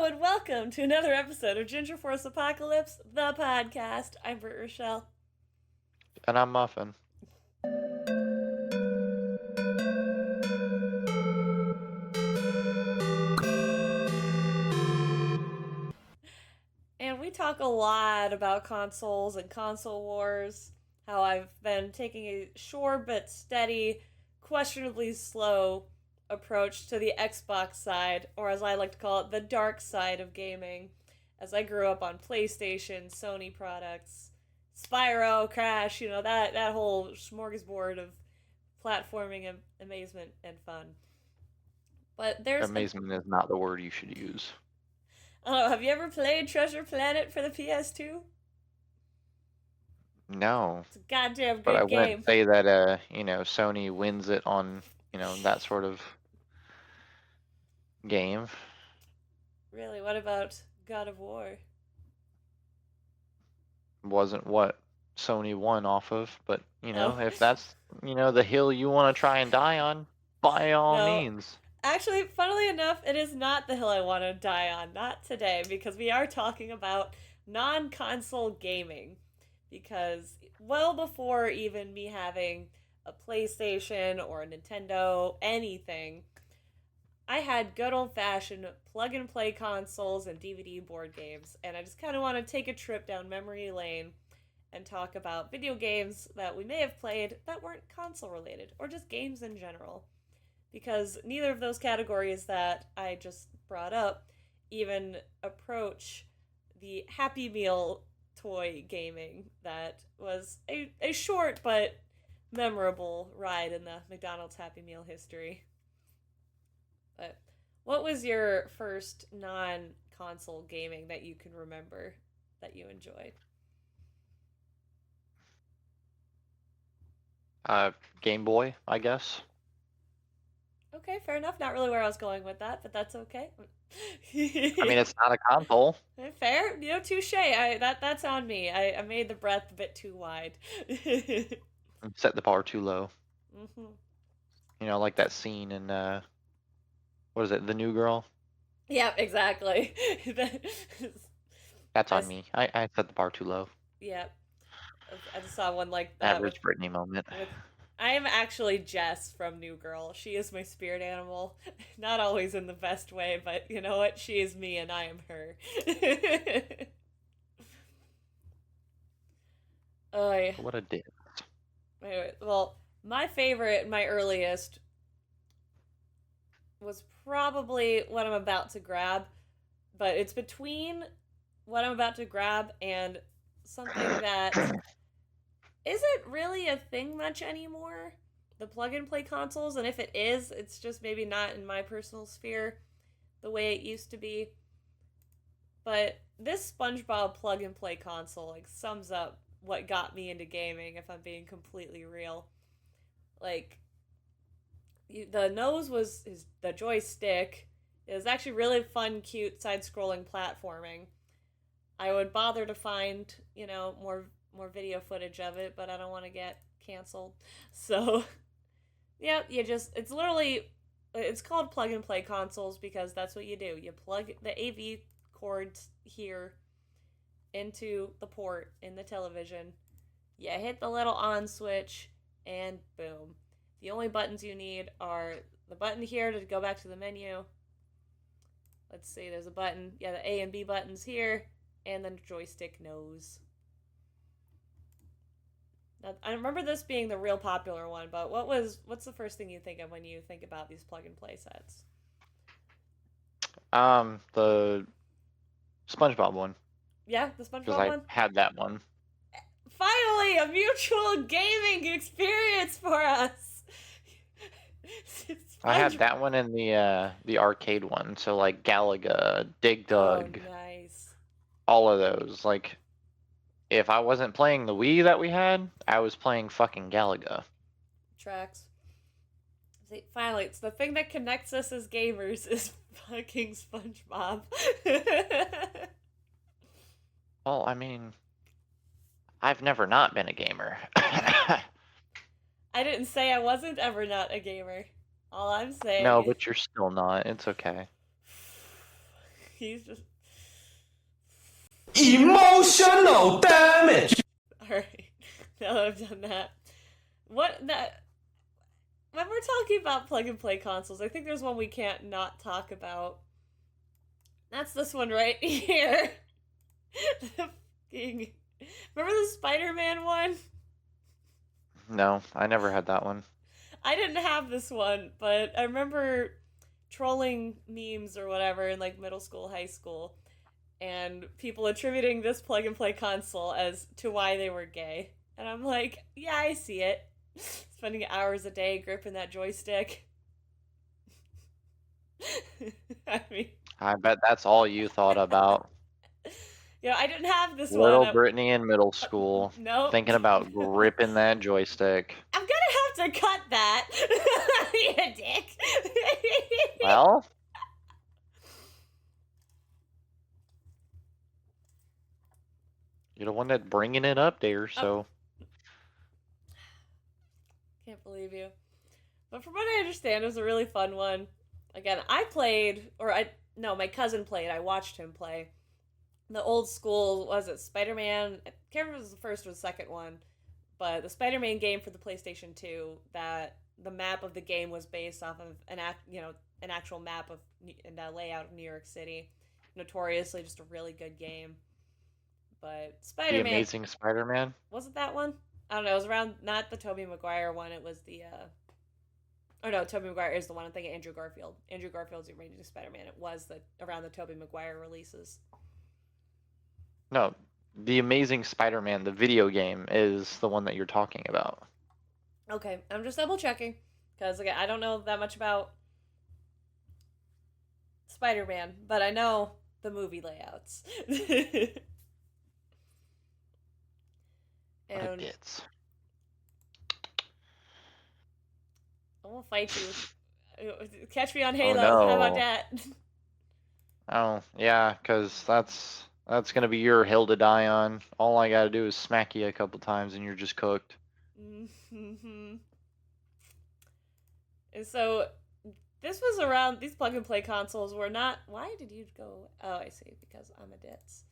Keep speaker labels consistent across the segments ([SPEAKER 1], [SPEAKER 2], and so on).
[SPEAKER 1] and welcome to another episode of Ginger Force Apocalypse, the podcast. I'm Britt Rochelle.
[SPEAKER 2] And I'm Muffin.
[SPEAKER 1] And we talk a lot about consoles and console wars, how I've been taking a sure but steady, questionably slow approach to the Xbox side, or as I like to call it, the dark side of gaming, as I grew up on PlayStation, Sony products, Spyro, Crash, that whole smorgasbord of platforming and amazement and fun. But there's
[SPEAKER 2] Amazement is not the word you should use.
[SPEAKER 1] Oh, have you ever played Treasure Planet for the PS2?
[SPEAKER 2] No,
[SPEAKER 1] It's a goddamn
[SPEAKER 2] but I
[SPEAKER 1] good
[SPEAKER 2] wouldn't
[SPEAKER 1] game.
[SPEAKER 2] say that Sony wins it on, that sort of game.
[SPEAKER 1] Really, what about God of War?
[SPEAKER 2] Wasn't what Sony won off of, but
[SPEAKER 1] Oh,
[SPEAKER 2] if that's, the hill you want to try and die on, by all
[SPEAKER 1] no.
[SPEAKER 2] means.
[SPEAKER 1] Actually, funnily enough, it is not the hill I want to die on. Not today, because we are talking about non console gaming. Because well before even me having a PlayStation or a Nintendo, anything, I had good old fashioned plug and play consoles and DVD board games, and I just kind of want to take a trip down memory lane and talk about video games that we may have played that weren't console related, or just games in general. Because neither of those categories that I just brought up even approach the Happy Meal toy gaming that was a short but memorable ride in the McDonald's Happy Meal history. But what was your first non console gaming that you can remember that you enjoyed?
[SPEAKER 2] Game Boy, I guess.
[SPEAKER 1] Okay, fair enough. Not really where I was going with that, but that's okay.
[SPEAKER 2] I mean, it's not a console.
[SPEAKER 1] Fair, touche. That's on me. I made the breath a bit too wide.
[SPEAKER 2] Set the bar too low.
[SPEAKER 1] Hmm.
[SPEAKER 2] Like that scene in what is it, The New Girl?
[SPEAKER 1] Yeah, exactly.
[SPEAKER 2] That's on
[SPEAKER 1] As
[SPEAKER 2] me. I set the bar too low.
[SPEAKER 1] yeah, I just saw one like that with
[SPEAKER 2] Average Britney moment.
[SPEAKER 1] with. I am actually Jess from New Girl. She is my spirit animal. Not always in the best way, but you know what? She is me and I am her. Oh, yeah.
[SPEAKER 2] What a dick.
[SPEAKER 1] Anyway, well, my favorite, my earliest, was probably what I'm about to grab, but it's between what I'm about to grab and something that isn't really a thing much anymore. The plug and play consoles, and if it is, it's just maybe not in my personal sphere the way it used to be. But this SpongeBob plug and play console like sums up what got me into gaming if I'm being completely real. Like the nose was the joystick. It was actually really fun, cute side-scrolling platforming. I would bother to find, more video footage of it, but I don't want to get canceled. So, yeah, it's called plug and play consoles because that's what you do. You plug the AV cords here into the port in the television. You hit the little on switch and boom. The only buttons you need are the button here to go back to the menu. Let's see, there's a button. Yeah, the A and B buttons here, and then joystick nose. Now, I remember this being the real popular one, but what's the first thing you think of when you think about these plug and play sets?
[SPEAKER 2] The SpongeBob one,
[SPEAKER 1] Yeah, the
[SPEAKER 2] because
[SPEAKER 1] SpongeBob
[SPEAKER 2] I
[SPEAKER 1] one?
[SPEAKER 2] had that one.
[SPEAKER 1] Finally, a mutual gaming experience for us.
[SPEAKER 2] I had
[SPEAKER 1] SpongeBob.
[SPEAKER 2] that one and the arcade one, so like Galaga, Dig
[SPEAKER 1] Oh,
[SPEAKER 2] Dug,
[SPEAKER 1] nice.
[SPEAKER 2] all of those. Like, if I wasn't playing the Wii that we had, I was playing fucking Galaga.
[SPEAKER 1] Tracks. See, finally, it's the thing that connects us as gamers is fucking SpongeBob.
[SPEAKER 2] Well, I mean, I've never not been a gamer.
[SPEAKER 1] I didn't say I wasn't ever not a gamer. All I'm saying
[SPEAKER 2] No,
[SPEAKER 1] is,
[SPEAKER 2] but you're still not. It's okay.
[SPEAKER 1] He's just
[SPEAKER 3] Emotional damage.
[SPEAKER 1] alright. Now that I've done that. When we're talking about plug and play consoles, I think there's one we can't not talk about. That's this one right here. Remember the Spider-Man one?
[SPEAKER 2] No, I never had that one.
[SPEAKER 1] I didn't have this one, but I remember trolling memes or whatever in like middle school, high school, and people attributing this plug and play console as to why they were gay. And I'm like, yeah, I see it. Spending hours a day gripping that joystick. I mean,
[SPEAKER 2] I bet that's all you thought about.
[SPEAKER 1] I didn't have this
[SPEAKER 2] Little
[SPEAKER 1] one.
[SPEAKER 2] Brittany in middle school,
[SPEAKER 1] Nope.
[SPEAKER 2] thinking about gripping that joystick.
[SPEAKER 1] I'm gonna have to cut that. You dick.
[SPEAKER 2] Well, you're the one that's bringing it up there, so.
[SPEAKER 1] Can't believe you. But from what I understand, it was a really fun one. Again, I played, no, my cousin played. I watched him play. The old school, was it Spider-Man? I can't remember if it was the first or the second one, but the Spider-Man game for the PlayStation 2, that the map of the game was based off of an actual map of and a layout of New York City. Notoriously just a really good game. But Spider-Man,
[SPEAKER 2] The Amazing Spider-Man?
[SPEAKER 1] was it that one? I don't know. It was around, not the Tobey Maguire one. It was the oh no, Tobey Maguire is the one. I'm thinking Andrew Garfield. Andrew Garfield's the Amazing Spider-Man. It was around the Tobey Maguire releases.
[SPEAKER 2] No, The Amazing Spider-Man, the video game, is the one that you're talking about.
[SPEAKER 1] Okay, I'm just double checking because again, I don't know that much about Spider-Man, but I know the movie layouts. And
[SPEAKER 2] Bits.
[SPEAKER 1] I will fight you. Catch me on Halo.
[SPEAKER 2] no.
[SPEAKER 1] How about that?
[SPEAKER 2] Oh, yeah, because that's gonna be your hill to die on. All I gotta do is smack you a couple times and you're just cooked.
[SPEAKER 1] Mm-hmm. And so this was around, these plug and play consoles were not, why did you go, oh I see, because I'm a ditz.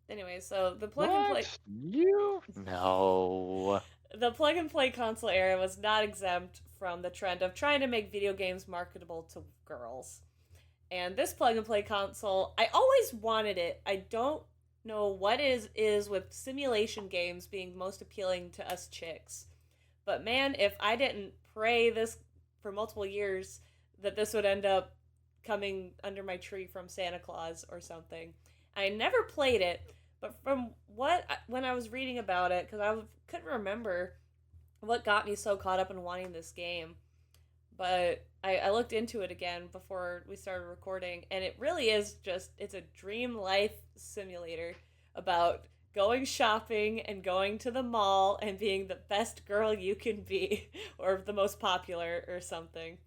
[SPEAKER 1] Anyway, so the plug and play,
[SPEAKER 2] You? No.
[SPEAKER 1] the plug and play console era was not exempt from the trend of trying to make video games marketable to girls. And this plug and play console, I always wanted it. I don't know what is with simulation games being most appealing to us chicks. But man, if I didn't pray this for multiple years that this would end up coming under my tree from Santa Claus or something. I never played it, but from when I was reading about it, because I couldn't remember what got me so caught up in wanting this game. But I looked into it again before we started recording, and it really is just, it's a dream life simulator about going shopping and going to the mall and being the best girl you can be, or the most popular or something.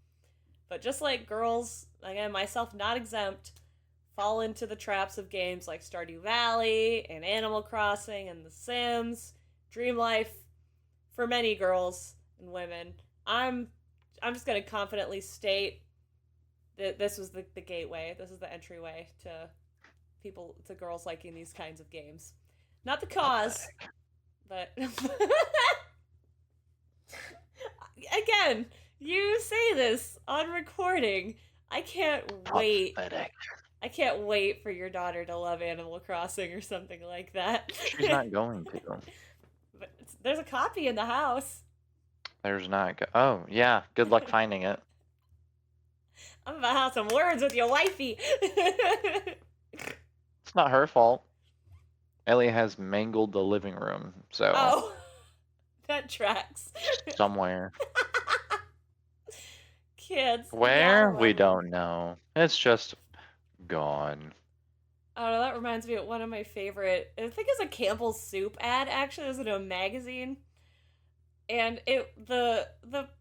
[SPEAKER 1] But just like girls, again, myself not exempt, fall into the traps of games like Stardew Valley and Animal Crossing and The Sims, dream life for many girls and women. I'm just gonna confidently state that this was the gateway. This is the entryway to girls liking these kinds of games. Not the cause, but again, you say this on recording. I can't wait.
[SPEAKER 2] Pathetic.
[SPEAKER 1] I can't wait for your daughter to love Animal Crossing or something like that.
[SPEAKER 2] She's not going to.
[SPEAKER 1] But there's a copy in the house.
[SPEAKER 2] There's not. Oh, yeah. Good luck finding it.
[SPEAKER 1] I'm about to have some words with your wifey.
[SPEAKER 2] It's not her fault. Ellie has mangled the living room, so.
[SPEAKER 1] Oh, that tracks.
[SPEAKER 2] Somewhere.
[SPEAKER 1] Kids.
[SPEAKER 2] Where? We
[SPEAKER 1] yelling.
[SPEAKER 2] don't know. It's just gone.
[SPEAKER 1] Oh, that reminds me of one of my favorite, I think it's a Campbell's soup ad, actually. It was in a magazine. And the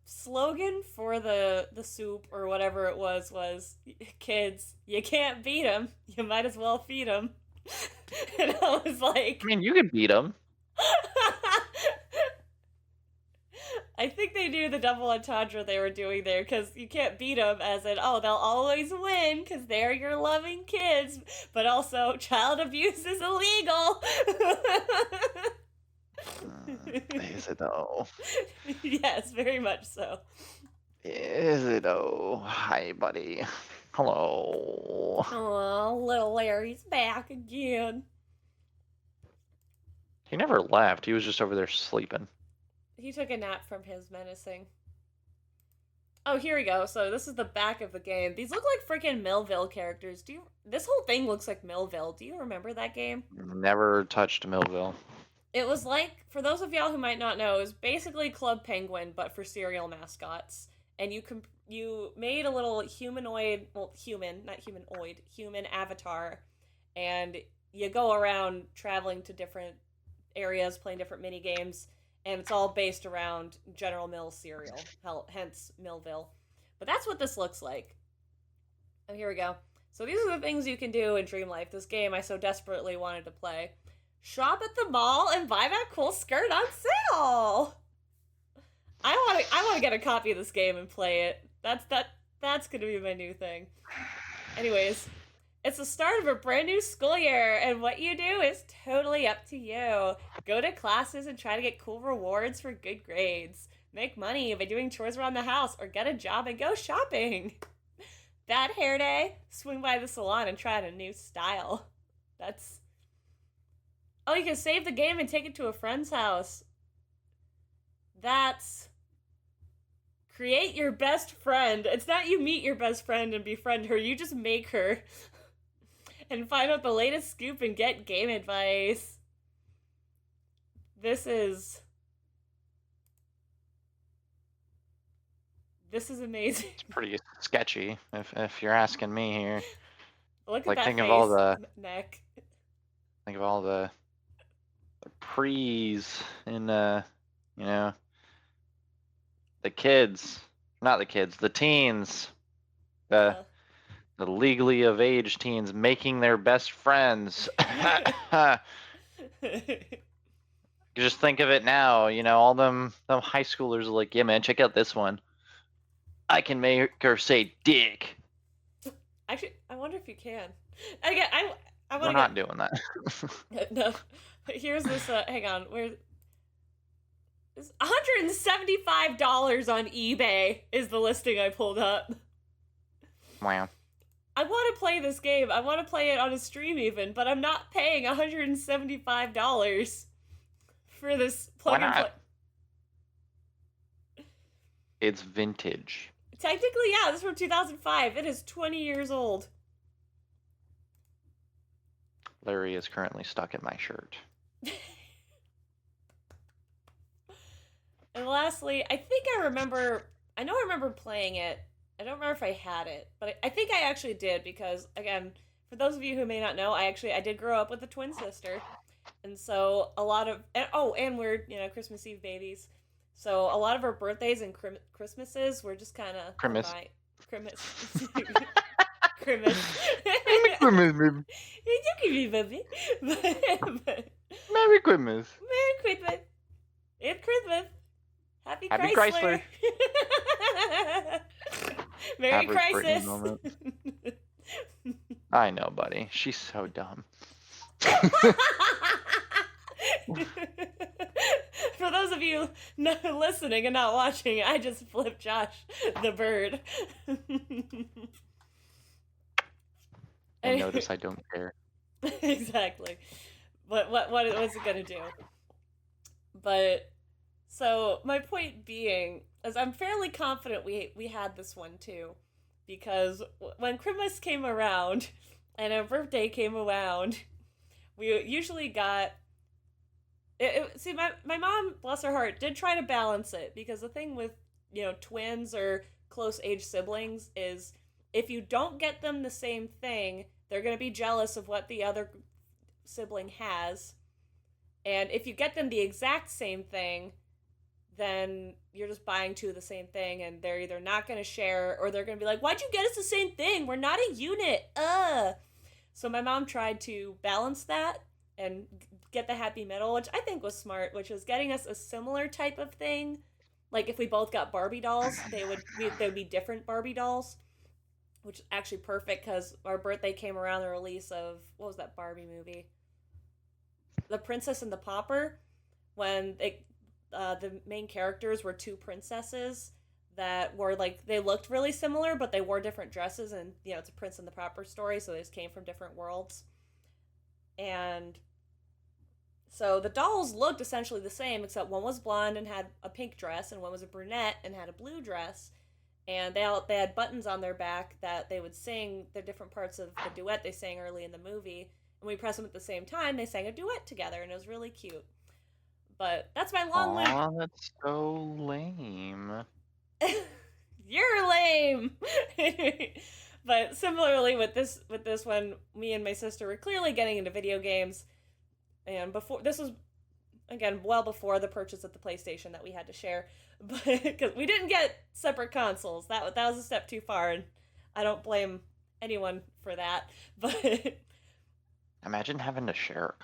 [SPEAKER 1] slogan for the soup or whatever it was, kids, you can't beat them. You might as well feed them. And I was like,
[SPEAKER 2] I mean, you could beat them.
[SPEAKER 1] I think they knew the double entendre they were doing there, because you can't beat them as in, oh, they'll always win because they're your loving kids, but also child abuse is illegal.
[SPEAKER 2] Is it though?
[SPEAKER 1] Yes, very much so.
[SPEAKER 2] Is it though? Hi, buddy. Hello.
[SPEAKER 1] Oh, little Larry's back again.
[SPEAKER 2] He never left. He was just over there sleeping.
[SPEAKER 1] He took a nap from his menacing. Oh, here we go. So this is the back of the game. These look like freaking Millville characters. This whole thing looks like Millville. Do you remember that game?
[SPEAKER 2] Never touched Millville.
[SPEAKER 1] It was like, for those of y'all who might not know, it was basically Club Penguin, but for cereal mascots. And you made a little humanoid, well, human, not humanoid, human avatar, and you go around traveling to different areas, playing different mini games, and it's all based around General Mills cereal, hence Millville. But that's what this looks like. And here we go. So these are the things you can do in Dream Life, this game I so desperately wanted to play. Shop at the mall and buy that cool skirt on sale. I want to get a copy of this game and play it. That's going to be my new thing. Anyways, it's the start of a brand new school year, and what you do is totally up to you. Go to classes and try to get cool rewards for good grades. Make money by doing chores around the house, or get a job and go shopping. Bad hair day? Swing by the salon and try out a new style. Oh, you can save the game and take it to a friend's house. That's... Create your best friend. It's not you meet your best friend and befriend her, you just make her. And find out the latest scoop and get game advice. This is amazing.
[SPEAKER 2] It's pretty sketchy, if you're asking me here.
[SPEAKER 1] Look at
[SPEAKER 2] Like,
[SPEAKER 1] that
[SPEAKER 2] think
[SPEAKER 1] face,
[SPEAKER 2] of all the
[SPEAKER 1] neck.
[SPEAKER 2] Think of all the prees in you know, the kids, not the kids, the teens, the legally of age teens making their best friends. Just think of it now, all them high schoolers are like, yeah, man, check out this one. I can make her say dick.
[SPEAKER 1] Actually, I wonder if you can. I
[SPEAKER 2] We're not doing that.
[SPEAKER 1] No. Here's this, hang on, it's $175 on eBay is the listing I pulled up.
[SPEAKER 2] Wow.
[SPEAKER 1] I want to play this game. I want to play it on a stream even, but I'm not paying $175 for this plug and play.
[SPEAKER 2] It's vintage.
[SPEAKER 1] Technically, yeah, this is from 2005. It is 20 years old.
[SPEAKER 2] Larry is currently stuck in my shirt.
[SPEAKER 1] And lastly, I know I remember playing it. I don't remember if I had it, but I think I actually did, because, again, for those of you who may not know, I did grow up with a twin sister. And so a lot of, and we're, Christmas Eve babies. So a lot of our birthdays and Christmases were just kind of...
[SPEAKER 2] Christmas.
[SPEAKER 1] Christmas.
[SPEAKER 2] Christmas, baby. Merry Christmas.
[SPEAKER 1] Merry Christmas. It's Christmas. Happy
[SPEAKER 2] Chrysler.
[SPEAKER 1] Chrysler. Merry
[SPEAKER 2] Average Britney
[SPEAKER 1] Crisis.
[SPEAKER 2] moment. I know, buddy. She's so dumb.
[SPEAKER 1] For those of you not listening and not watching, I just flipped Josh the bird.
[SPEAKER 2] And notice I don't care.
[SPEAKER 1] Exactly. But what's it gonna do? But so my point being is I'm fairly confident we had this one too, because when Christmas came around and our birthday came around, we usually got see, my mom, bless her heart, did try to balance it, because the thing with, twins or close age siblings is if you don't get them the same thing, they're going to be jealous of what the other sibling has. And if you get them the exact same thing, then you're just buying two of the same thing, and they're either not going to share, or they're going to be like, why'd you get us the same thing? We're not a unit. So my mom tried to balance that and get the happy middle, which I think was smart, which was getting us a similar type of thing, Like if we both got Barbie dolls, they would be different Barbie dolls, which is actually perfect because our birthday came around the release of what was that Barbie movie? The Princess and the Pauper, when the main characters were two princesses that were like they looked really similar, but they wore different dresses, and it's a Prince and the Pauper story, so they just came from different worlds. And so the dolls looked essentially the same, except one was blonde and had a pink dress, and one was a brunette and had a blue dress. And they had buttons on their back that they would sing the different parts of the duet they sang early in the movie. And we press them at the same time, they sang a duet together, and it was really cute. But that's my long way.
[SPEAKER 2] Aw, that's so lame.
[SPEAKER 1] You're lame. But similarly with this one, me and my sister were clearly getting into video games, and before this was again well before the purchase of the PlayStation that we had to share, but because we didn't get separate consoles, that was a step too far, and I don't blame anyone for that. But
[SPEAKER 2] Imagine having to share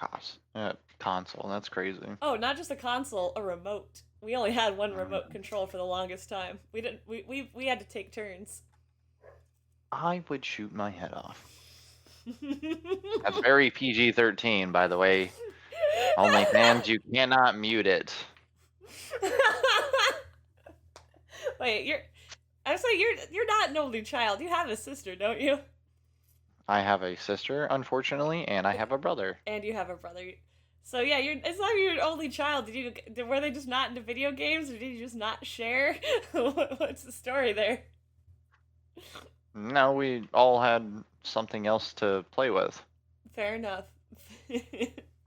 [SPEAKER 2] a console. That's crazy.
[SPEAKER 1] oh, not just a console, a remote. We only had one remote control for the longest time. We didn't. We had to take turns.
[SPEAKER 2] I would shoot my head off. That's very PG-13, by the way. OnlyFans, you cannot mute it.
[SPEAKER 1] Wait, I'm saying you're not an only child. You have a sister, don't you?
[SPEAKER 2] I have a sister, unfortunately, and I have a brother.
[SPEAKER 1] And you have a brother. So yeah, it's not you're an only child. Were they just not into video games, or did you just not share? What's the story there?
[SPEAKER 2] No, we all had something else to play with.
[SPEAKER 1] Fair enough.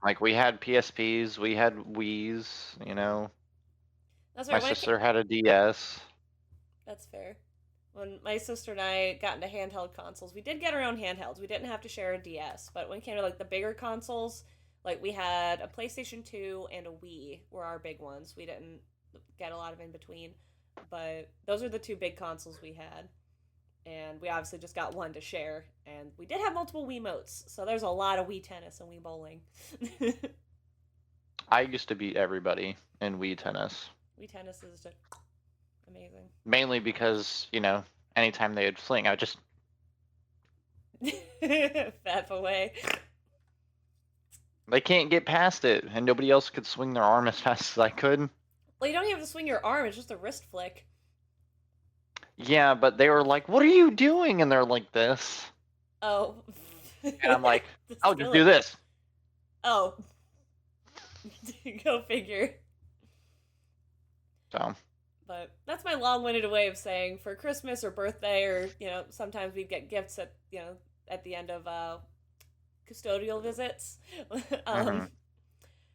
[SPEAKER 2] Like we had PSPs, we had Wii's,
[SPEAKER 1] That's right.
[SPEAKER 2] My sister had a DS.
[SPEAKER 1] That's fair. When my sister and I got into handheld consoles, we did get our own handhelds. We didn't have to share a DS, but when it came to like the bigger consoles, like we had a PlayStation 2 and a Wii were our big ones. We didn't get a lot of in between, but those are the two big consoles we had. And we obviously just got one to share, and we did have multiple Wiimotes, so there's a lot of Wii Tennis and Wii Bowling.
[SPEAKER 2] I used to beat everybody in Wii Tennis.
[SPEAKER 1] Wii Tennis is just amazing.
[SPEAKER 2] Mainly because, anytime they would fling, I would just
[SPEAKER 1] Fap away.
[SPEAKER 2] They can't get past it, and nobody else could swing their arm as fast as I could.
[SPEAKER 1] Well, you don't even have to swing your arm, it's just a wrist flick.
[SPEAKER 2] Yeah, but they were like, "What are you doing?" And they're like this.
[SPEAKER 1] Oh.
[SPEAKER 2] And I'm like, "I'll just do this."
[SPEAKER 1] Oh. Go figure.
[SPEAKER 2] So.
[SPEAKER 1] But that's my long-winded way of saying for Christmas or birthday, or sometimes we'd get gifts at at the end of custodial visits.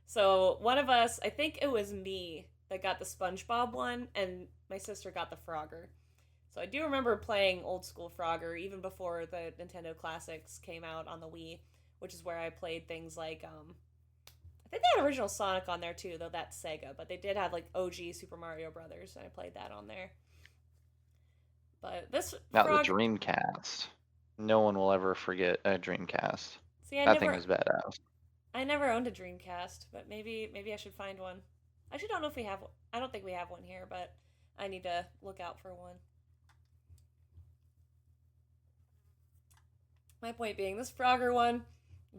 [SPEAKER 1] So one of us, I think it was me, that got the SpongeBob one, and my sister got the Frogger. So I do remember playing old school Frogger even before the Nintendo Classics came out on the Wii, which is where I played things like I think they had original Sonic on there too, though that's Sega, but they did have like OG Super Mario Brothers, and I played that on there. But this
[SPEAKER 2] now the Dreamcast. No one will ever forget a Dreamcast.
[SPEAKER 1] See,
[SPEAKER 2] that thing was badass.
[SPEAKER 1] I never owned a Dreamcast, but maybe I should find one. I actually don't know if we have one. I don't think we have one here, but I need to look out for one. My point being, this Frogger one,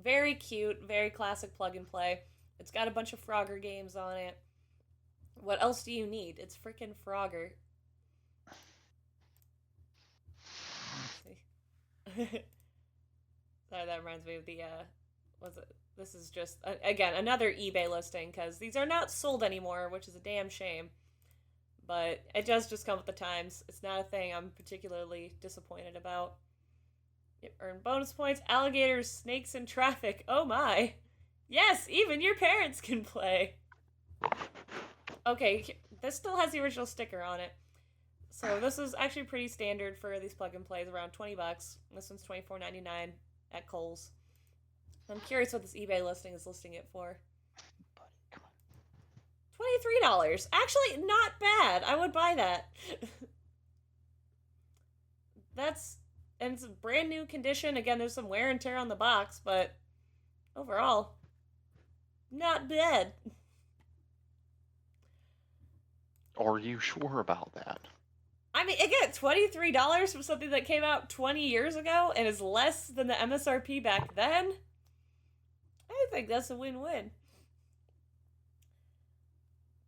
[SPEAKER 1] very cute, very classic plug and play. It's got a bunch of Frogger games on it. What else do you need? It's frickin' Frogger. Sorry, that reminds me of the, this is just, again, another eBay listing, because these are not sold anymore, which is a damn shame. But it does just come with the times. It's not a thing I'm particularly disappointed about. Earn bonus points, alligators, snakes, and traffic. Oh my. Yes, even your parents can play. Okay, this still has the original sticker on it. So this is actually pretty standard for these plug and plays, around $20. This one's $24.99 at Kohl's. I'm curious what this eBay listing is listing it for. $23. Actually, not bad. I would buy that. And it's a brand new condition. Again, there's some wear and tear on the box, but overall, not bad.
[SPEAKER 2] Are you sure about that?
[SPEAKER 1] I mean, again, $23 for something that came out 20 years ago and is less than the MSRP back then? I think that's a win-win.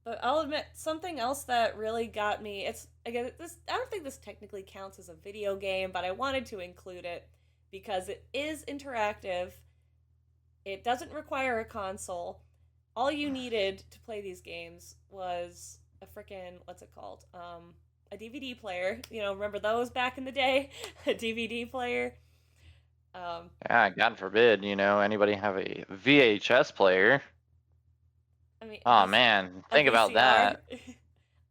[SPEAKER 1] But I'll admit, something else that really got me, it's, again, this, I don't think this technically counts as a video game, but I wanted to include it because it is interactive. It doesn't require a console. All you needed to play these games was a freaking, what's it called? A DVD player. You know, remember those back in the day? A DVD player.
[SPEAKER 2] Yeah, God forbid, anybody have a VHS player.
[SPEAKER 1] I mean,
[SPEAKER 2] Oh man,
[SPEAKER 1] a
[SPEAKER 2] think about
[SPEAKER 1] VCR.
[SPEAKER 2] that.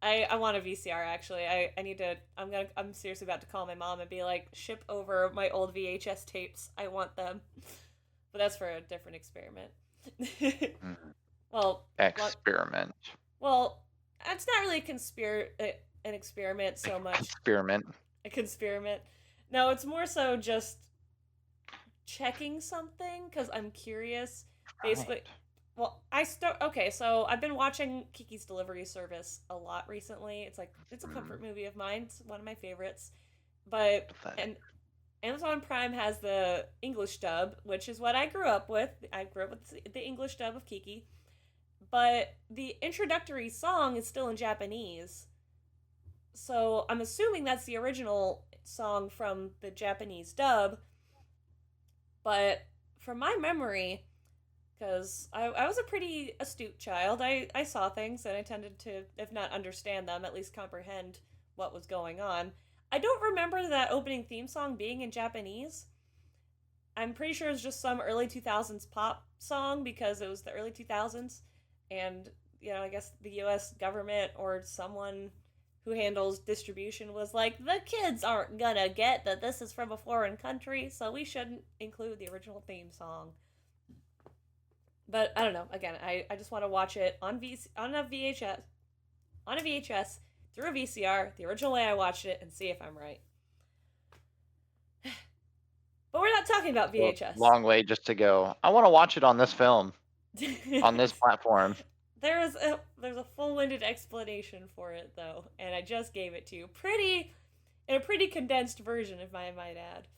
[SPEAKER 1] I want a VCR actually. I need to. I'm seriously about to call my mom and be like, ship over my old VHS tapes. I want them. But that's for a different experiment. Well,
[SPEAKER 2] Experiment.
[SPEAKER 1] well, it's not really an experiment so much.
[SPEAKER 2] Experiment.
[SPEAKER 1] A experiment. No, it's more so just checking something because I'm curious. Basically,
[SPEAKER 2] Right.
[SPEAKER 1] well, okay, so I've been watching Kiki's Delivery Service a lot recently. It's a comfort movie of mine. It's one of my favorites. But and Amazon Prime has the English dub, which is what I grew up with. I grew up with the English dub of Kiki. But the introductory song is still in Japanese. So I'm assuming that's the original song from the Japanese dub. But from my memory, because I was a pretty astute child, I saw things and I tended to, if not understand them, at least comprehend what was going on. I don't remember that opening theme song being in Japanese. I'm pretty sure it's just some early 2000s pop song because it was the early 2000s. And, I guess the US government or someone who handles distribution was like, the kids aren't gonna get that this is from a foreign country, so we shouldn't include the original theme song. But I don't know. Again, I just want to watch it on a VHS through a VCR, the original way I watched it, and see if I'm right. But we're not talking about VHS.
[SPEAKER 2] Long way just to go. I want to watch it on this film, on this platform.
[SPEAKER 1] There's a full-winded explanation for it though, and I just gave it to you. In a pretty condensed version, if I might add.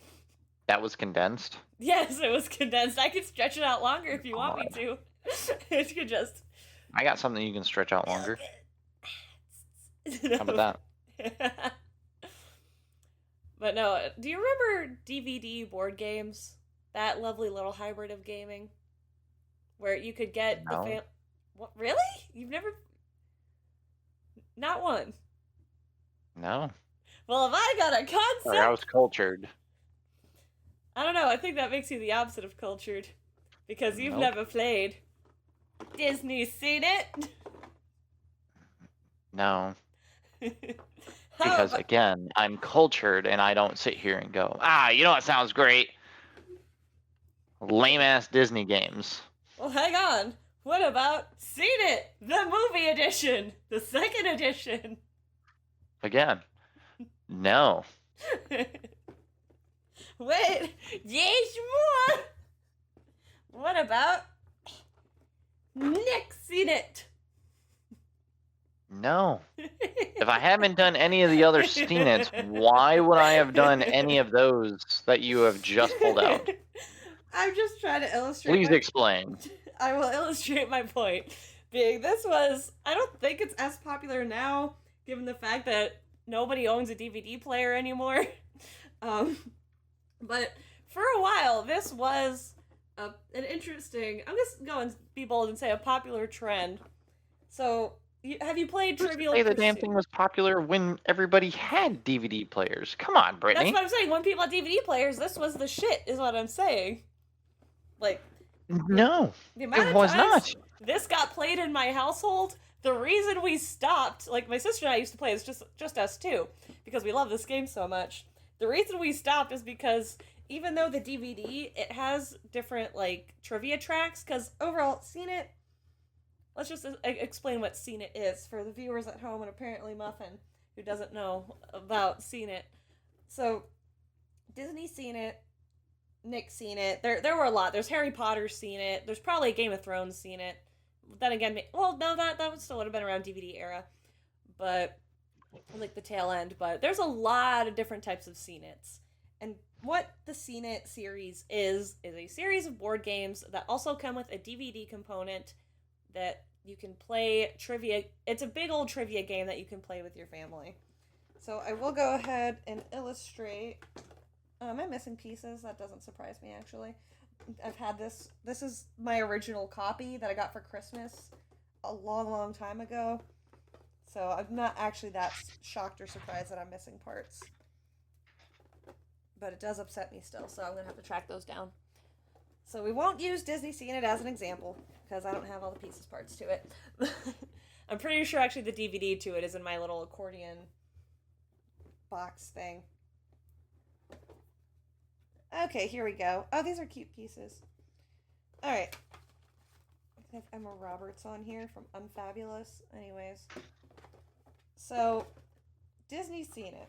[SPEAKER 2] That was condensed?
[SPEAKER 1] Yes, it was condensed. I could stretch it out longer if you want me to. It could just.
[SPEAKER 2] I got something you can stretch out longer. How about that?
[SPEAKER 1] But no, do you remember DVD board games? That lovely little hybrid of gaming? Where you could get
[SPEAKER 2] No.
[SPEAKER 1] What, really? You've never... Not one?
[SPEAKER 2] No.
[SPEAKER 1] Well, have I got a concept?
[SPEAKER 2] Sorry, I was cultured.
[SPEAKER 1] I don't know, I think that makes you the opposite of cultured. Because you've
[SPEAKER 2] Nope.
[SPEAKER 1] never played. Disney's seen it?
[SPEAKER 2] No. Because, again, I'm cultured and I don't sit here and go, you know what sounds great? Lame-ass Disney games.
[SPEAKER 1] Well, hang on. What about Seen It? The movie edition! The second edition!
[SPEAKER 2] Again, no.
[SPEAKER 1] Wait, yes more! What about Nick Seen It?
[SPEAKER 2] No. If I haven't done any of the other Seen It, why would I have done any of those that you have just pulled out?
[SPEAKER 1] I'm just trying to illustrate.
[SPEAKER 2] Please explain.
[SPEAKER 1] I will illustrate my point. Being this was, I don't think it's as popular now, given the fact that nobody owns a DVD player anymore. But for a while, this was an interesting, I'm just going to be bold and say a popular trend. So, have you played Trivial Pursuit?
[SPEAKER 2] The damn thing was popular when everybody had DVD players. Come on, Brittany.
[SPEAKER 1] That's what I'm saying. When people had DVD players, this was the shit, is what I'm saying. Like,
[SPEAKER 2] no, it was not.
[SPEAKER 1] This got played in my household. The reason we stopped, like my sister and I used to play, it's just us two, because we love this game so much. The reason we stopped is because even though the DVD, it has different, like, trivia tracks, because overall, Seen It, let's just explain what Seen It is for the viewers at home and apparently Muffin, who doesn't know about Seen It. So, Disney Seen It, Nick Seen It. There were a lot. There's Harry Potter Seen It. There's probably Game of Thrones Seen It. Then again, well, no, that still would have been around DVD era. but like the tail end. But there's a lot of different types of CNITs. And what the CNIT series is a series of board games that also come with a DVD component that you can play trivia. It's a big old trivia game that you can play with your family. So I will go ahead and illustrate. Am I missing pieces? That doesn't surprise me, actually. I've had this. This is my original copy that I got for Christmas a long, long time ago. So I'm not actually that shocked or surprised that I'm missing parts. But it does upset me still, so I'm going to have to track those down. So we won't use Disney CNIT as an example, because I don't have all the pieces parts to it. I'm pretty sure actually the DVD to it is in my little accordion box thing. Okay, here we go. Oh, these are cute pieces. Alright. I have Emma Roberts on here from Unfabulous. Anyways. So, Disney CNIT.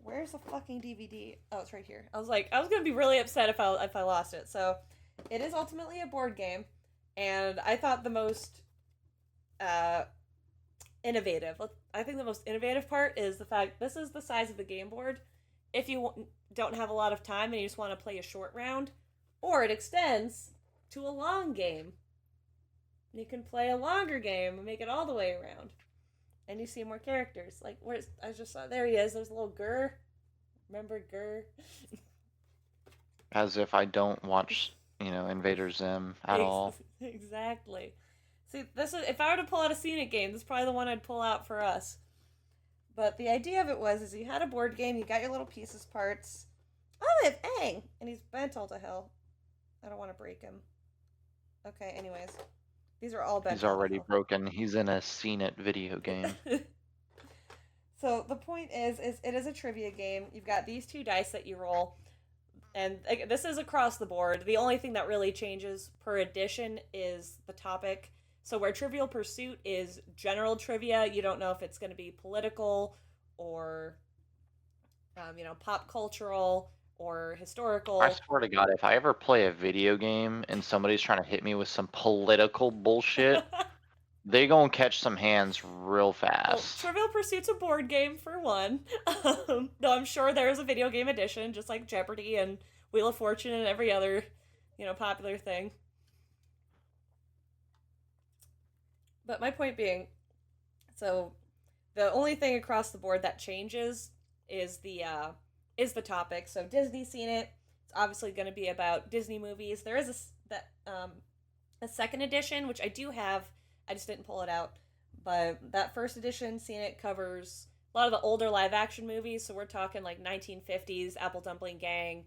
[SPEAKER 1] Where's the fucking DVD? Oh, it's right here. I was gonna be really upset if I lost it. So, it is ultimately a board game, and I thought the most innovative. I think the most innovative part is the fact this is the size of the game board. If you don't have a lot of time and you just want to play a short round, or it extends to a long game. You can play a longer game and make it all the way around. And you see more characters. Like, I just saw, there he is. There's a little Gurr. Remember Gurr?
[SPEAKER 2] As if I don't watch, Invader Zim at all.
[SPEAKER 1] Exactly. See, this is, if I were to pull out a scenic game, this is probably the one I'd pull out for us. But the idea of it is you had a board game, you got your little pieces parts. Oh, they have Aang! And he's bent all to hell. I don't want to break him. Okay, anyways. These are all bent.
[SPEAKER 2] He's already broken. He's in a CNIT video game.
[SPEAKER 1] So the point is it is a trivia game. You've got these two dice that you roll. And this is across the board. The only thing that really changes per edition is the topic. So where Trivial Pursuit is general trivia, you don't know if it's going to be political or, pop cultural or historical.
[SPEAKER 2] I swear to God, if I ever play a video game and somebody's trying to hit me with some political bullshit, they gonna catch some hands real fast.
[SPEAKER 1] Well, Trivial Pursuit's a board game, for one. Though I'm sure there's a video game edition, just like Jeopardy and Wheel of Fortune and every other, popular thing. But my point being, so the only thing across the board that changes is the topic. So Disney CNIT, it's obviously going to be about Disney movies. There is a second edition, which I do have. I just didn't pull it out. But that first edition CNIT covers a lot of the older live action movies. So we're talking like 1950s Apple Dumpling Gang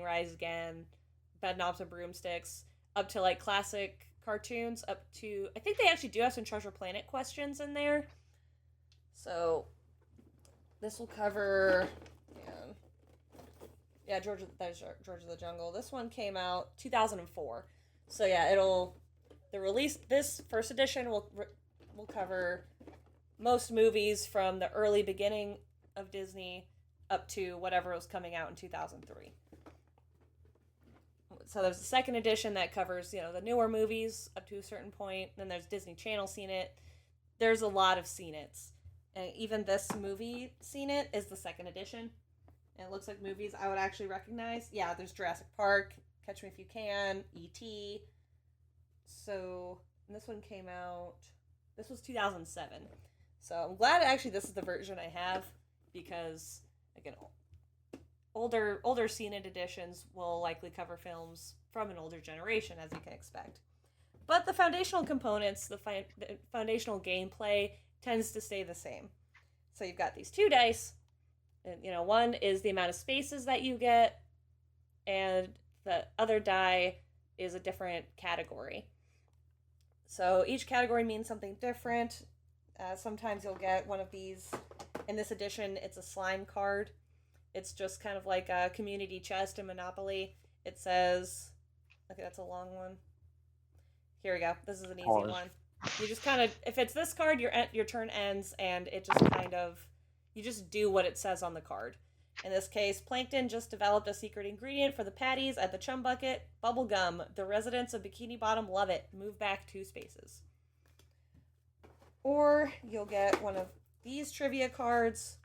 [SPEAKER 1] Rise Again, Bedknobs and Broomsticks, up to like classic cartoons, up to, I think they actually do have some Treasure Planet questions in there. So this will cover, George of the Jungle. This one came out 2004. So yeah, this first edition will cover most movies from the early beginning of Disney up to whatever was coming out in 2003. So there's a second edition that covers, the newer movies up to a certain point. Then there's Disney Channel CNIT. There's a lot of CNITs. And even this movie CNIT is the second edition. And it looks like movies I would actually recognize. Yeah, there's Jurassic Park, Catch Me If You Can, E.T. So, and this one came out, this was 2007. So I'm glad actually this is the version I have, because, again, older CNIT editions will likely cover films from an older generation, as you can expect. But the foundational components, the foundational gameplay tends to stay the same. So you've got these two dice, and one is the amount of spaces that you get, and the other die is a different category. So each category means something different. Sometimes you'll get one of these. In this edition, it's a slime card. It's just kind of like a community chest in Monopoly. It says, okay, that's a long one. Here we go. This is an easy one. You just kind of, if it's this card, your turn ends, and it just kind of, you just do what it says on the card. In this case, Plankton just developed a secret ingredient for the patties at the Chum Bucket. Bubble gum. The residents of Bikini Bottom love it. Move back 2 spaces. Or you'll get one of these trivia cards,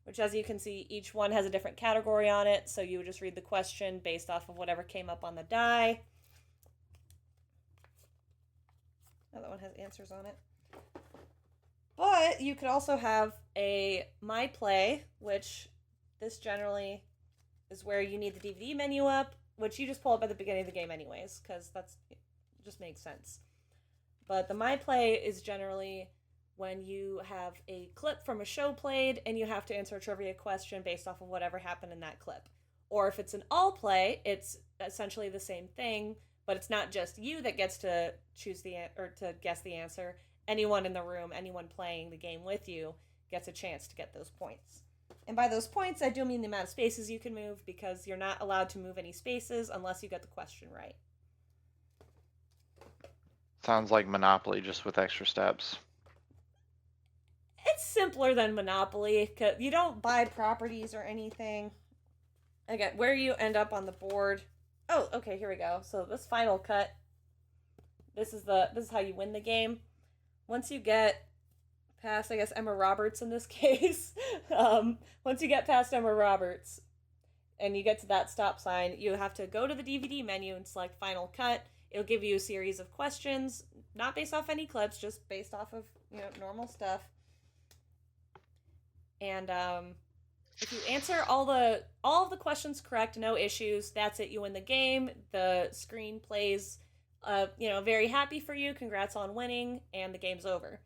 [SPEAKER 1] which, as you can see, each one has a different category on it, so you would just read the question based off of whatever came up on the die. Oh, that one has answers on it. But you could also have a My Play, which this generally is where you need the DVD menu up, which you just pull up at the beginning of the game anyways, because that's just makes sense. But the My Play is generally when you have a clip from a show played and you have to answer a trivia question based off of whatever happened in that clip. Or if it's an all play, it's essentially the same thing, but it's not just you that gets to choose or to guess the answer. Anyone in the room, anyone playing the game with you gets a chance to get those points. And by those points, I do mean the amount of spaces you can move, because you're not allowed to move any spaces unless you get the question right.
[SPEAKER 2] Sounds like Monopoly, just with extra steps.
[SPEAKER 1] It's simpler than Monopoly, because you don't buy properties or anything. Again, where you end up on the board. Oh, okay, here we go. So this final cut, this is how you win the game. Once you get past, I guess, Emma Roberts in this case, once you get past Emma Roberts and you get to that stop sign, you have to go to the DVD menu and select Final Cut. It'll give you a series of questions, not based off any clips, just based off of, normal stuff. And if you answer all of the questions correct, no issues, that's it. You win the game. The screen plays, very happy for you. Congrats on winning, and the game's over.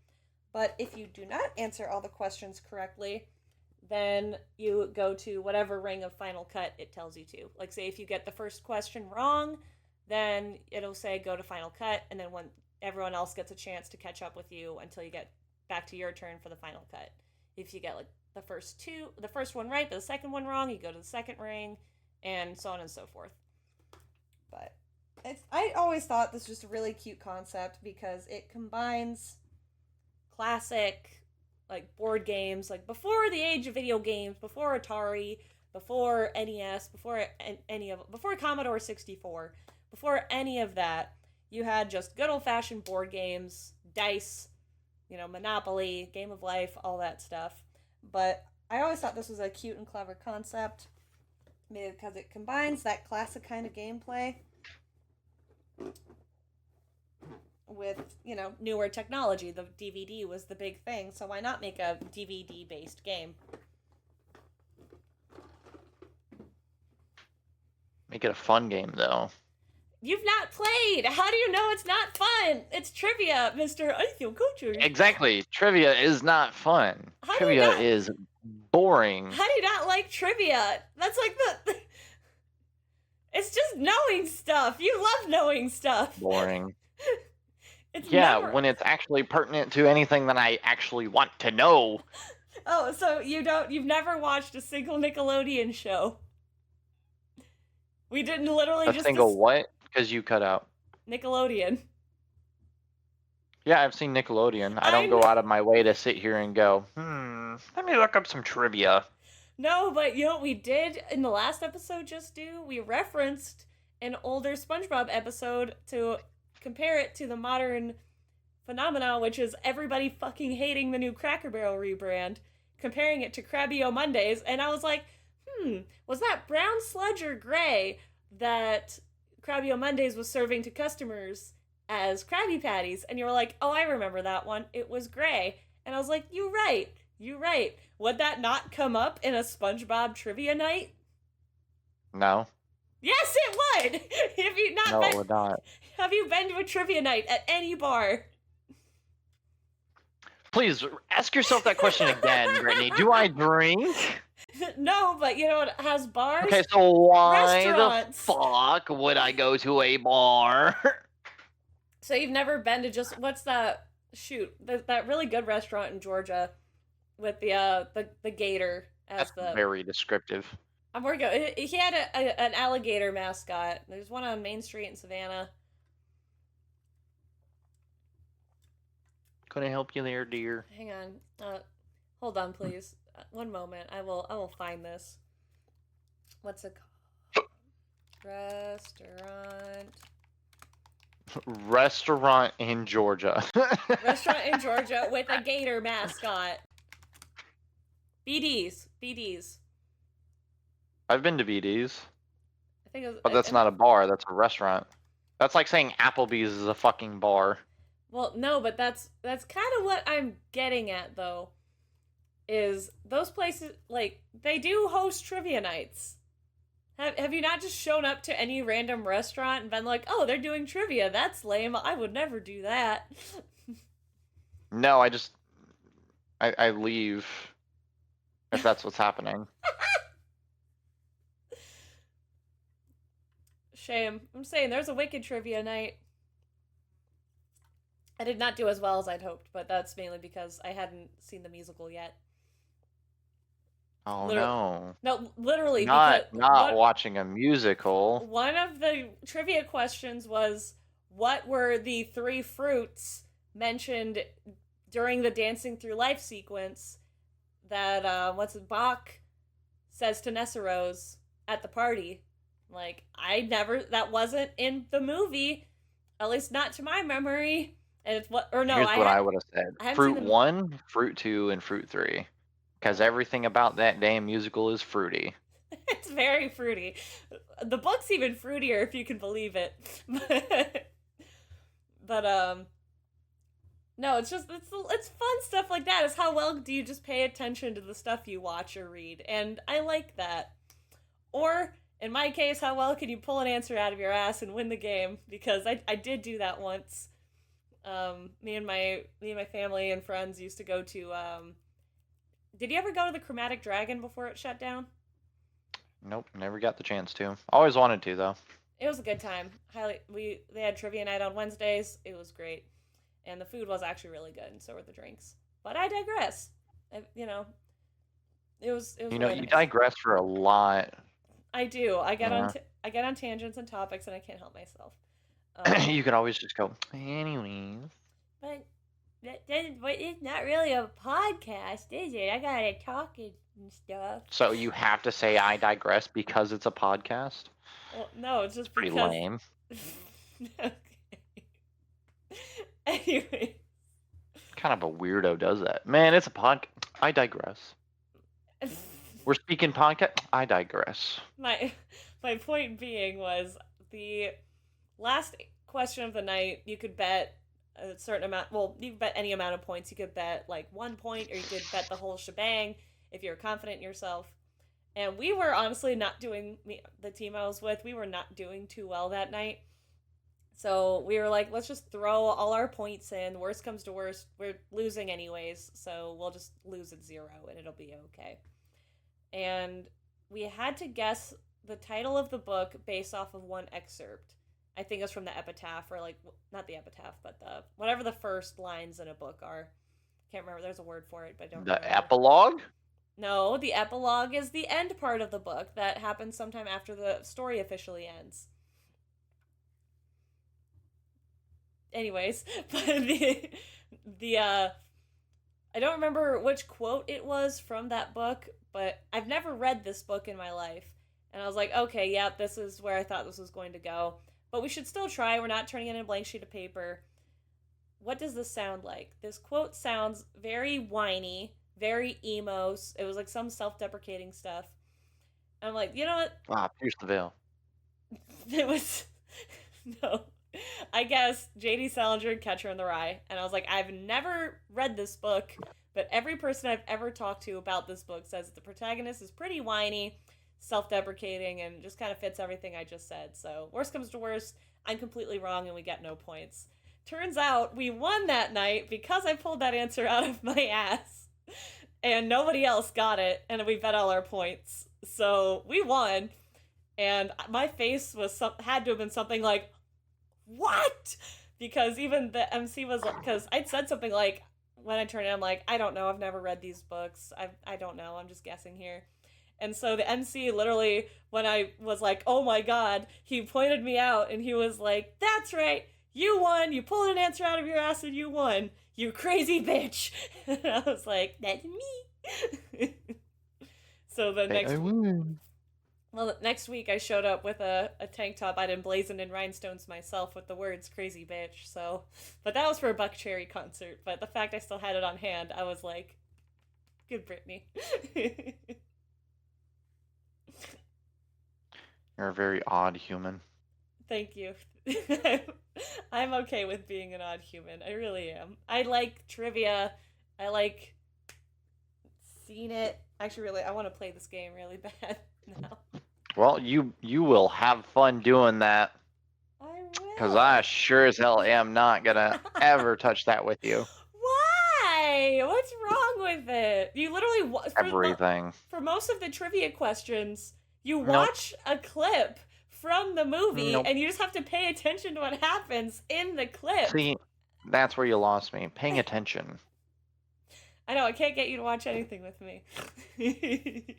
[SPEAKER 1] But if you do not answer all the questions correctly, then you go to whatever ring of Final Cut it tells you to. Like, say if you get the first question wrong, then it'll say go to Final Cut, and then when everyone else gets a chance to catch up with you until you get back to your turn for the Final Cut. If you get like the first one right, but the second one wrong, you go to the second ring, and so on and so forth. But I always thought this was just a really cute concept because it combines classic like board games, like before the age of video games, before Atari, before NES, before Commodore 64, before any of that, you had just good old-fashioned board games, dice, Monopoly, Game of Life, all that stuff. But I always thought this was a cute and clever concept because it combines that classic kind of gameplay with, newer technology. The DVD was the big thing, so why not make a DVD-based game?
[SPEAKER 2] Make it a fun game, though.
[SPEAKER 1] You've not played! How do you know it's not fun? It's trivia, Mr. I feel cultured.
[SPEAKER 2] Exactly. Trivia is not fun. Trivia is boring.
[SPEAKER 1] How do you not like trivia? That's like it's just knowing stuff. You love knowing stuff.
[SPEAKER 2] Boring.
[SPEAKER 1] It's
[SPEAKER 2] when it's actually pertinent to anything that I actually want to know.
[SPEAKER 1] Oh, so you've never watched a single Nickelodeon show? We didn't literally
[SPEAKER 2] a single what? Because you cut out.
[SPEAKER 1] Nickelodeon.
[SPEAKER 2] Yeah, I've seen Nickelodeon. I don't go out of my way to sit here and go, let me look up some trivia.
[SPEAKER 1] No, but you know what we did in the last episode just do? We referenced an older SpongeBob episode to compare it to the modern phenomena, which is everybody fucking hating the new Cracker Barrel rebrand, comparing it to Krabby O Mondays, and I was like, was that brown sludge or gray that Krabby O Mondays was serving to customers as Krabby Patties? And you were like, oh, I remember that one. It was gray. And I was like, you're right. Would that not come up in a SpongeBob trivia night?
[SPEAKER 2] No.
[SPEAKER 1] Yes, it would!
[SPEAKER 2] It would not.
[SPEAKER 1] Have you been to a trivia night at any bar?
[SPEAKER 2] Please, ask yourself that question again, Brittany. Do I drink?
[SPEAKER 1] No, but it has bars.
[SPEAKER 2] Okay, so why
[SPEAKER 1] restaurants.
[SPEAKER 2] The fuck would I go to a bar?
[SPEAKER 1] So you've never been to just, what's that? Shoot, that really good restaurant in Georgia with the gator as
[SPEAKER 2] That's very descriptive.
[SPEAKER 1] I'm working. He had an alligator mascot. There's one on Main Street in Savannah.
[SPEAKER 2] Can I help you there, dear?
[SPEAKER 1] Hang on. Hold on, please. One moment. I will find this. What's it called? Restaurant
[SPEAKER 2] Restaurant in Georgia.
[SPEAKER 1] Restaurant in Georgia with a gator mascot. BD's.
[SPEAKER 2] I've been to BD's.
[SPEAKER 1] I think it was,
[SPEAKER 2] But that's not a bar, that's a restaurant. That's like saying Applebee's is a fucking bar.
[SPEAKER 1] Well, no, but that's kind of what I'm getting at, though. Is those places, like, they do host trivia nights. Have you not just shown up to any random restaurant and been like, oh, they're doing trivia, that's lame, I would never do that.
[SPEAKER 2] No, I leave if that's what's happening.
[SPEAKER 1] Shame. I'm saying there's a Wicked trivia night. I did not do as well as I'd hoped, but that's mainly because I hadn't seen the musical yet.
[SPEAKER 2] Oh no.
[SPEAKER 1] No, literally.
[SPEAKER 2] Not watching a musical.
[SPEAKER 1] One of the trivia questions was, what were the 3 fruits mentioned during the Dancing Through Life sequence that, Bach says to Nessarose at the party? Like, that wasn't in the movie, at least not to my memory. And it's what I
[SPEAKER 2] would have said. Fruit 1, Fruit 2, and Fruit 3. Because everything about that damn musical is fruity.
[SPEAKER 1] It's very fruity. The book's even fruitier, if you can believe it. But no, it's fun stuff like that. It's how well do you just pay attention to the stuff you watch or read, and I like that. Or in my case, how well can you pull an answer out of your ass and win the game? Because I did do that once. Me and my family and friends used to go to. Did you ever go to the Chromatic Dragon before it shut down?
[SPEAKER 2] Nope, never got the chance to. Always wanted to though.
[SPEAKER 1] It was a good time. They had trivia night on Wednesdays. It was great, and the food was actually really good, and so were the drinks. But I digress. It was. Really
[SPEAKER 2] you
[SPEAKER 1] nice.
[SPEAKER 2] digress for a lot.
[SPEAKER 1] I do. I get on tangents and topics, and I can't help myself.
[SPEAKER 2] You could always just go, anyways.
[SPEAKER 1] But it's not really a podcast, is it? I gotta talk and stuff.
[SPEAKER 2] So you have to say I digress because it's a podcast?
[SPEAKER 1] Well, no, it's just
[SPEAKER 2] pretty
[SPEAKER 1] because...
[SPEAKER 2] lame.
[SPEAKER 1] Okay. Anyway.
[SPEAKER 2] Kind of a weirdo does that. Man, it's a podcast. I digress. We're speaking podcast. I digress.
[SPEAKER 1] My point being was the last question of the night, you could bet a certain amount. Well, you could bet any amount of points. You could bet like 1 point, or you could bet the whole shebang if you're confident in yourself. And we were honestly not doing, the team I was with, we were not doing too well that night. So we were like, let's just throw all our points in. Worst comes to worst, we're losing anyways, so we'll just lose at 0 and it'll be okay. And we had to guess the title of the book based off of one excerpt. I think it was from the epitaph, or like, not the epitaph, but whatever the first lines in a book are. Can't remember, there's a word for it, but I don't remember.
[SPEAKER 2] The epilogue?
[SPEAKER 1] No, the epilogue is the end part of the book that happens sometime after the story officially ends. Anyways, but I don't remember which quote it was from that book, but I've never read this book in my life. And I was like, okay, yeah, this is where I thought this was going to go. But we should still try. We're not turning in a blank sheet of paper. What does this sound like? This quote sounds very whiny, very emo. It was like some self-deprecating stuff. And I'm like, you know what?
[SPEAKER 2] Ah, pierce the veil.
[SPEAKER 1] It was... No. I guess J.D. Salinger, Catcher in the Rye. And I was like, I've never read this book, but every person I've ever talked to about this book says the protagonist is pretty whiny, self-deprecating, and just kind of fits everything I just said. So worst comes to worst, I'm completely wrong and we get no points. Turns out we won that night because I pulled that answer out of my ass. And nobody else got it, and we bet all our points. So we won, and my face had to have been something like, what? Because even the MC was like, because I'd said something like, when I turned in, I'm like, I don't know, I've never read these books, I don't know, I'm just guessing here. And so the MC literally, when I was like, oh my god, he pointed me out and he was like, that's right, you won, you pulled an answer out of your ass and you won, you crazy bitch. And I was like, that's me. So the next, Well, next week I showed up with a tank top I'd emblazoned in rhinestones myself with the words "crazy bitch." So, but that was for a Buck Cherry concert. But the fact I still had it on hand, I was like, "Good, Brittany."
[SPEAKER 2] You're a very odd human.
[SPEAKER 1] Thank you. I'm okay with being an odd human. I really am. I like trivia. I like seeing it. Actually, really, I want to play this game really bad now.
[SPEAKER 2] Well, you will have fun doing that.
[SPEAKER 1] I
[SPEAKER 2] Because
[SPEAKER 1] will.
[SPEAKER 2] I sure as hell am not gonna ever touch that with you.
[SPEAKER 1] Why? What's wrong with it? You literally
[SPEAKER 2] Everything.
[SPEAKER 1] for most of the trivia questions, you
[SPEAKER 2] Nope.
[SPEAKER 1] watch a clip from the movie
[SPEAKER 2] Nope.
[SPEAKER 1] and you just have to pay attention to what happens in the clip.
[SPEAKER 2] See, that's where you lost me. Paying attention.
[SPEAKER 1] I know, I can't get you to watch anything with me.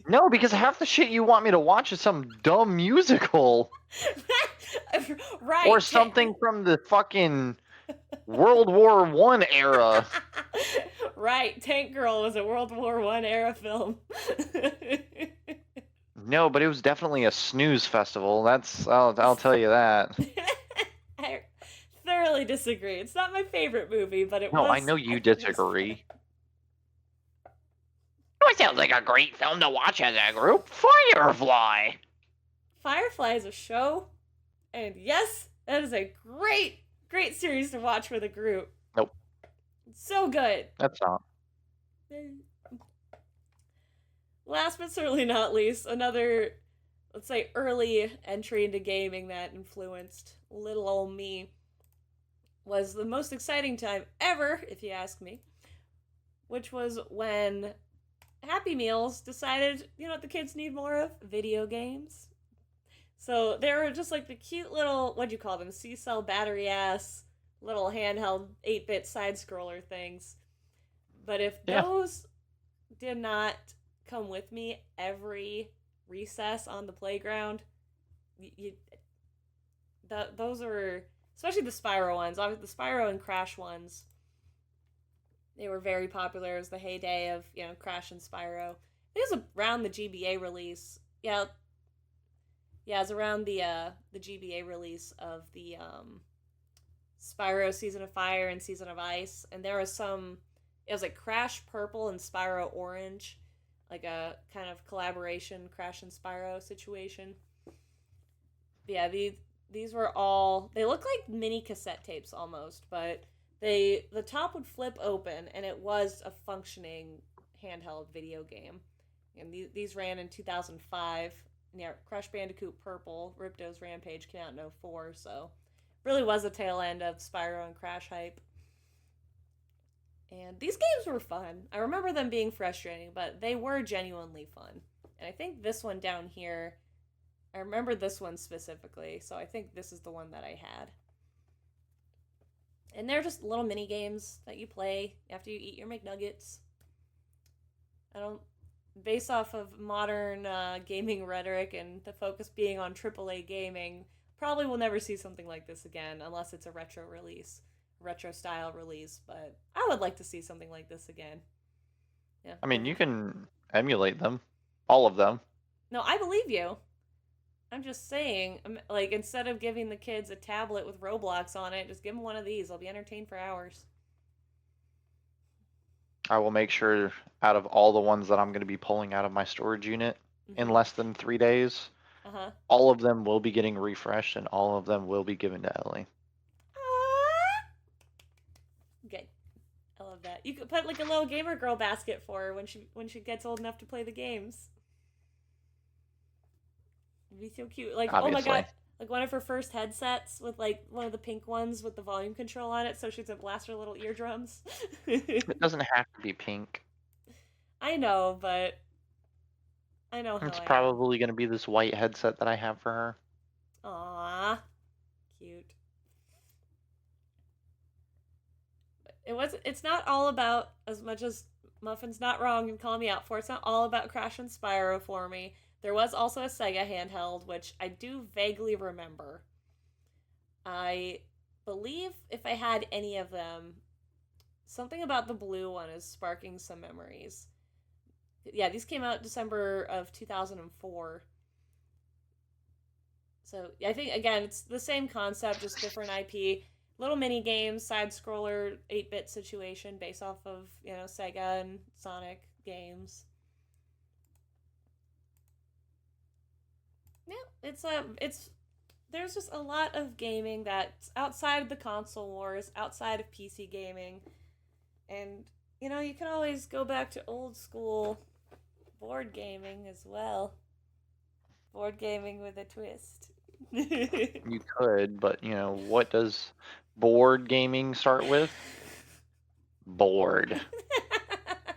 [SPEAKER 2] No, because half the shit you want me to watch is some dumb musical.
[SPEAKER 1] Right.
[SPEAKER 2] Or something from the fucking World War I era.
[SPEAKER 1] Right, Tank Girl was a World War I era film.
[SPEAKER 2] No, but it was definitely a snooze festival. I'll tell you that.
[SPEAKER 1] I thoroughly disagree. It's not my favorite movie, but it was.
[SPEAKER 2] No, I know you
[SPEAKER 1] think it was
[SPEAKER 2] disagree.
[SPEAKER 1] fun.
[SPEAKER 2] Oh, it sounds like a great film to watch as a group. Firefly.
[SPEAKER 1] Firefly is a show, and yes, that is a great, great series to watch with a group.
[SPEAKER 2] Nope.
[SPEAKER 1] It's so good.
[SPEAKER 2] That's not.
[SPEAKER 1] Last but certainly not least, another, let's say, early entry into gaming that influenced little old me was the most exciting time ever, if you ask me, which was when Happy Meals decided, you know what the kids need more of? Video games. So they were just like the cute little, what'd you call them? C-cell battery ass little handheld 8-bit side scroller things. But if those did not come with me every recess on the playground, those are, especially the Spyro ones, the Spyro and Crash ones, they were very popular. It was the heyday of, Crash and Spyro. It was around the GBA release. Yeah, it was around the GBA release of the Spyro Season of Fire and Season of Ice, and there was some. It was like Crash Purple and Spyro Orange, like a kind of collaboration Crash and Spyro situation. But yeah, these were all. They look like mini cassette tapes almost, but the top would flip open, and it was a functioning handheld video game. And these ran in 2005. Yeah, Crash Bandicoot Purple, Ripto's Rampage came out in 2004, so really was the tail end of Spyro and Crash hype. And these games were fun. I remember them being frustrating, but they were genuinely fun. And I think this one down here, I remember this one specifically, so I think this is the one that I had. And they're just little mini games that you play after you eat your McNuggets. Based off of modern gaming rhetoric and the focus being on AAA gaming, probably will never see something like this again unless it's a retro release, retro style release. But I would like to see something like this again. Yeah.
[SPEAKER 2] I mean, you can emulate them, all of them.
[SPEAKER 1] No, I believe you. I'm just saying, like, instead of giving the kids a tablet with Roblox on it, just give them one of these. They'll be entertained for hours.
[SPEAKER 2] I will make sure out of all the ones that I'm going to be pulling out of my storage unit in less than 3 days, all of them will be getting refreshed and all of them will be given to Ellie.
[SPEAKER 1] Good. I love that. You could put like a little gamer girl basket for her when she gets old enough to play the games. It'd be so cute. Like,
[SPEAKER 2] Obviously.
[SPEAKER 1] Oh my god, like one of her first headsets with like one of the pink ones with the volume control on it, so she can blast her little eardrums.
[SPEAKER 2] It doesn't have to be pink.
[SPEAKER 1] I know, but I know how
[SPEAKER 2] it's probably going to be this white headset that I have for her.
[SPEAKER 1] Aww, cute. It's not all about, as much as Muffin's not wrong and calling me out for, it's not all about Crash and Spyro for me. There was also a Sega handheld, which I do vaguely remember. I believe if I had any of them, something about the blue one is sparking some memories. Yeah, these came out December of 2004. So I think again it's the same concept, just different IP. Little mini games, side scroller, 8-bit situation based off of Sega and Sonic games. Yeah, it's there's just a lot of gaming that's outside the console wars, outside of PC gaming, and you can always go back to old school board gaming as well. Board gaming with a twist.
[SPEAKER 2] You could, but what does board gaming start with? Bored.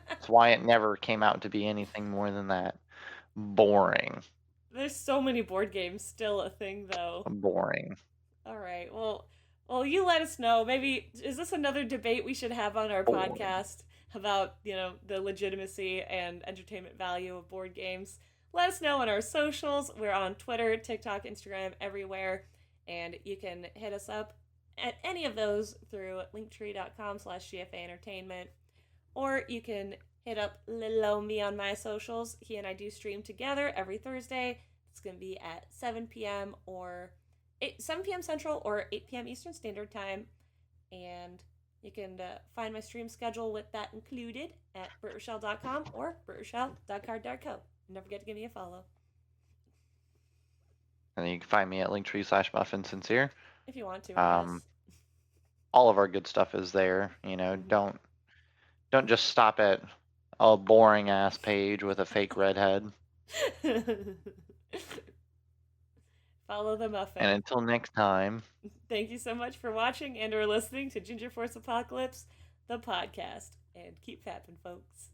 [SPEAKER 2] That's why it never came out to be anything more than that. Boring.
[SPEAKER 1] There's so many board games still a thing though.
[SPEAKER 2] Boring.
[SPEAKER 1] All right. Well, you let us know. Maybe is this another debate we should have on our podcast about, the legitimacy and entertainment value of board games? Let us know on our socials. We're on Twitter, TikTok, Instagram, everywhere. And you can hit us up at any of those through linktree.com/GFA Entertainment. Or you can hit up Lilo me on my socials. He and I do stream together every Thursday. It's going to be at 7 p.m. or 7 p.m. Central or 8 p.m. Eastern Standard Time. And you can find my stream schedule with that included at BrittRochelle.com or BrittRochelle.card.co. Don't forget to give me a follow.
[SPEAKER 2] And then you can find me at linktree/MuffinSincere.
[SPEAKER 1] If you want to, I guess.
[SPEAKER 2] All of our good stuff is there. Don't just stop at a boring ass page with a fake redhead.
[SPEAKER 1] Follow the muffin.
[SPEAKER 2] And until next time.
[SPEAKER 1] Thank you so much for watching and or listening to Ginger Force Apocalypse, the podcast. And keep fapping, folks.